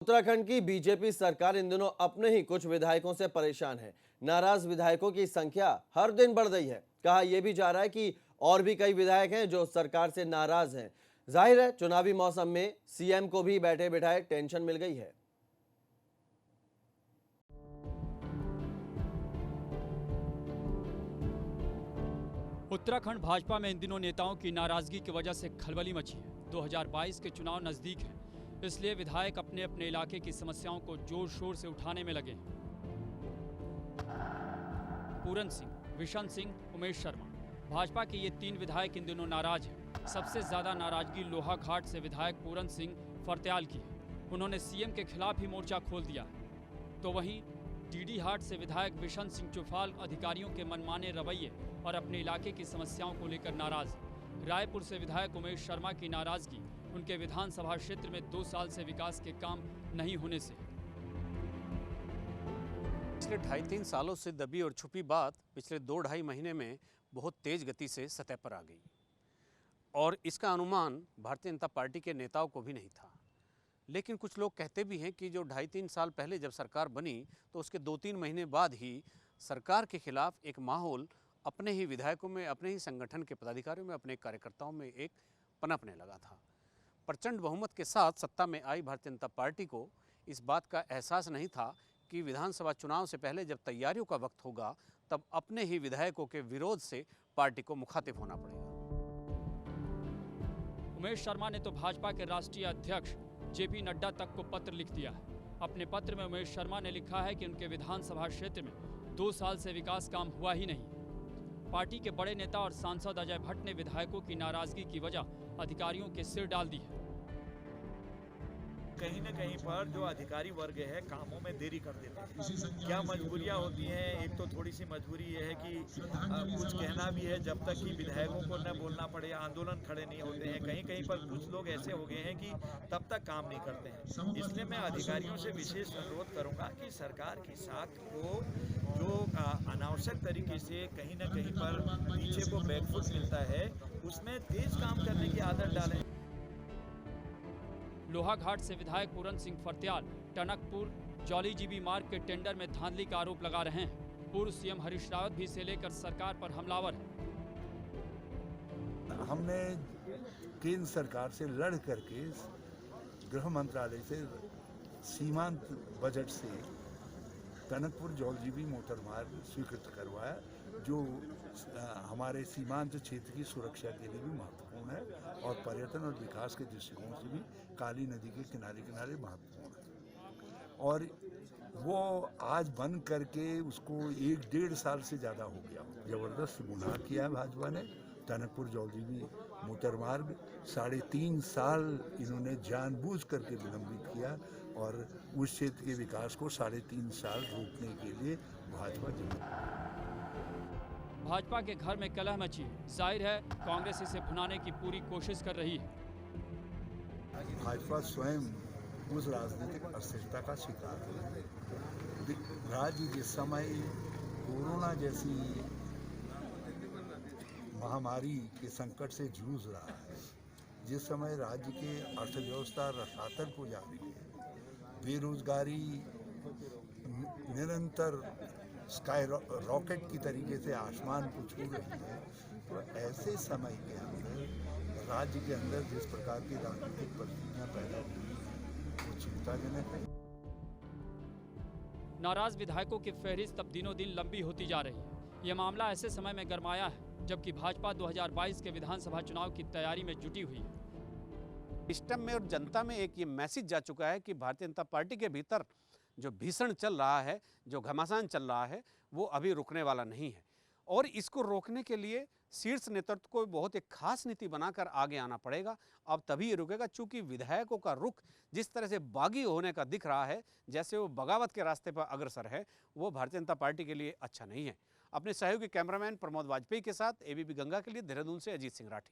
उत्तराखंड की बीजेपी सरकार इन दिनों अपने ही कुछ विधायकों से परेशान है। नाराज विधायकों की संख्या हर दिन बढ़ रही है। कहा यह भी जा रहा है कि और भी कई विधायक हैं जो सरकार से नाराज हैं। जाहिर है चुनावी मौसम में सीएम को भी बैठे बिठाए टेंशन मिल गई है। उत्तराखंड भाजपा में इन दिनों नेताओं की नाराजगी की वजह से खलबली मची है। 2022 के चुनाव नजदीक हैं, इसलिए विधायक अपने अपने इलाके की समस्याओं को जोर शोर से उठाने में लगे हैं। पूरन सिंह, विशन सिंह, उमेश शर्मा, भाजपा के ये तीन विधायक इन दिनों नाराज हैं। सबसे ज्यादा नाराजगी लोहाघाट से विधायक पूरन सिंह फर्त्याल की है। उन्होंने सीएम के खिलाफ ही मोर्चा खोल दिया है। तो वहीं डीडी हाट से विधायक विशन सिंह चुफाल अधिकारियों के मनमाने रवैये और अपने इलाके की समस्याओं को लेकर नाराज। रायपुर से विधायक उमेश शर्मा की नाराजगी उनके विधानसभा क्षेत्र में 2 साल से विकास के काम नहीं होने से। पिछले 2.5-3 सालों से दबी और छुपी बात पिछले 2-2.5 महीने में बहुत तेज गति से सतह पर आ गई और इसका अनुमान भारतीय जनता पार्टी के नेताओं को भी नहीं था। लेकिन कुछ लोग कहते भी हैं कि जो 2.5-3 साल पहले जब सरकार बनी तो उसके 2-3 महीने बाद ही सरकार के खिलाफ एक माहौल अपने ही विधायकों में, अपने ही संगठन के पदाधिकारियों में, अपने कार्यकर्ताओं में एक पनपने लगा था। प्रचंड बहुमत के साथ सत्ता में आई भारतीय जनता पार्टी को इस बात का एहसास नहीं था कि विधानसभा चुनाव से पहले जब तैयारियों का वक्त होगा तब अपने ही विधायकों के विरोध से पार्टी को मुखातिब होना पड़ेगा। उमेश शर्मा ने तो भाजपा के राष्ट्रीय अध्यक्ष जेपी नड्डा तक को पत्र लिख दिया है। अपने पत्र में उमेश शर्मा ने लिखा है कि उनके विधानसभा क्षेत्र में 2 साल से विकास काम हुआ ही नहीं। पार्टी के बड़े नेता और सांसद अजय भट्ट ने विधायकों की नाराजगी की वजह अधिकारियों के सिर डाल दी है। कहीं न कहीं पर जो अधिकारी वर्ग है कामों में देरी कर देते हैं। क्या मजबूरियां होती हैं? एक तो थोड़ी सी मजबूरी ये है कि कुछ कहना भी है जब तक कि विधायकों को न बोलना पड़े, आंदोलन खड़े नहीं होते हैं। कहीं कहीं पर कुछ लोग ऐसे हो गए हैं कि तब तक काम नहीं करते हैं। इसलिए मैं अधिकारियों से विशेष अनुरोध करूंगा कि सरकार की साख को जो अनावश्यक तरीके से कहीं न कहीं पर पीछे को बैकफुट मिलता है उसमें तेज काम करने की आदत डालें। लोहाघाट से विधायक पूरन सिंह फर्त्याल टनकपुर जौली जीबी मार्ग के टेंडर में धांधली का आरोप लगा रहे हैं। पूर्व सीएम हरीश रावत भी इसे लेकर सरकार पर हमलावर है। हमने केंद्र सरकार से लड़ करके गृह मंत्रालय से सीमांत बजट से टनकपुर जौलजीबी मोटर मार्ग स्वीकृत करवाया, जो हमारे सीमांत क्षेत्र की सुरक्षा के लिए भी महत्वपूर्ण है और पर्यटन और विकास के दृष्टिकोण से भी काली नदी के किनारे किनारे महत्वपूर्ण है। और वो आज बन करके उसको 1-1.5 साल से ज़्यादा हो गया। ज़बरदस्त गुनाह किया है भाजपा ने। टनकपुर जौलजीबी मोटर मार्ग 3.5 साल इन्होंने जानबूझ करके विलंबित किया और उस क्षेत्र के विकास को 3.5 साल रोकने के लिए भाजपा के घर में कलह मची। जाहिर है कांग्रेस इसे भुनाने की पूरी कोशिश कर रही है। भाजपा स्वयं उस राजनीतिक अस्थिरता का शिकार है। राज्य जिस समय कोरोना जैसी महामारी के संकट से जूझ रहा है, जिस समय राज्य के अर्थव्यवस्था रसातल को जा रही है, बेरोजगारी निरंतर स्काई रॉकेट की तरीके से आसमान को छू रही है, तो ऐसे समय के अंदर राज्य के अंदर जिस प्रकार की राजनीतिक परिस्थितियां पैदा हुई हैं वो चिंताजनक है। नाराज विधायकों की फहरिस्त अब दिनों दिन लंबी होती जा रही है। यह मामला ऐसे समय में गरमाया है जबकि भाजपा 2022 के विधानसभा चुनाव की तैयारी में जुटी हुई है। सिस्टम में और जनता में एक ये मैसेज जा चुका है कि भारतीय जनता पार्टी के भीतर जो भीषण चल रहा है, जो घमासान चल रहा है, वो अभी रुकने वाला नहीं है और इसको रोकने के लिए शीर्ष नेतृत्व को बहुत एक खास नीति बनाकर आगे आना पड़ेगा। अब तभी ये रुकेगा, चूंकि विधायकों का रुख जिस तरह से बागी होने का दिख रहा है, जैसे वो बगावत के रास्ते पर अग्रसर है, वो भारतीय जनता पार्टी के लिए अच्छा नहीं है। अपने सहयोगी कैमरामैन प्रमोद वाजपेयी के साथ एबीपी गंगा के लिए देहरादून से अजीत सिंह राठी।